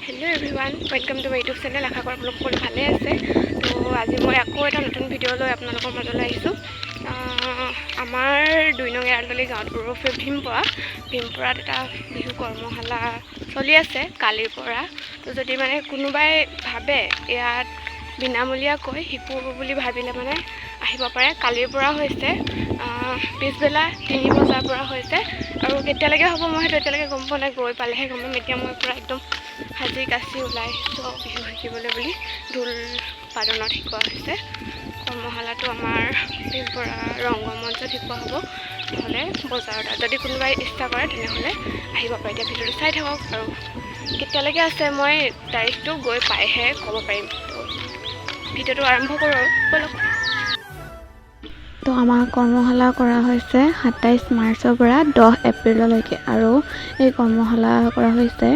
Hello' everyone, welcome to my YouTube channel. আশা কৰোঁ আপোনালোক সকলো ভালে আছে। তো আজি মই আকৌ এটা নতুন ভিডিঅ' লৈ আপোনালোকৰ মাজলৈ আহিছোঁ। আমাৰ 2 নং এৰালতলী গাঁৱত ওৰফে ভীমপুৰাত এটা বিহু কৰ্মশালা চলি আছে কালিৰ পৰা। তো যদি মানে কোনোবাই ভাবে ইয়াত বিনামূলীয়াকৈ শিকো বুলি ভাবিলে মানে আহিব পাৰে। কালিৰ পৰা হৈছে, পিছবেলা 3 বজাৰ পৰা হৈছে আৰু কেতিয়ালৈকে হ'ব মই সেইটো এতিয়ালৈকে গম পোৱা নাই, গৈ পালেহে গম পাম। এতিয়া মই পূৰা একদম সাজি কাচি ওলাই আহিছোঁ বিহু শিকিবলৈ বুলি। ঢোল বাদনত শিকোৱা হৈছে। কৰ্মশালাটো আমাৰ ভীমপুৰা ৰংগমঞ্চত শিকোৱা হ'ব, নহ'লে বজাৰত। যদি কোনোবাই ইচ্ছা কৰে তেনেহ'লে আহিব পাৰে। এতিয়া ভিডিঅ'টো চাই থাকক আৰু কেতিয়ালৈকে আছে মই তাৰিখটো গৈ পাইহে ক'ব পাৰিম। তো ভিডিঅ'টো আৰম্ভ কৰোঁ আৰু ব'লক। তো আমাৰ কৰ্মশালা কৰা হৈছে 27 মাৰ্চৰ পৰা 10 এপ্ৰিললৈকে আৰু এই কৰ্মশালা কৰা হৈছে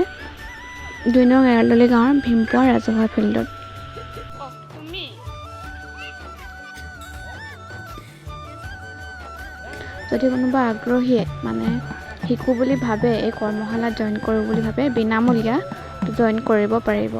2 নং এৰালতলী গাঁৱৰ ভীমপুৰা ৰাজহুৱা ফিল্ডত। যদি কোনোবা আগ্ৰহীয়ে মানে শিকোঁ বুলি ভাবে, এই কৰ্মশালাত জইন কৰোঁ বুলি ভাবে, বিনামূলীয়া জইন কৰিব পাৰিব।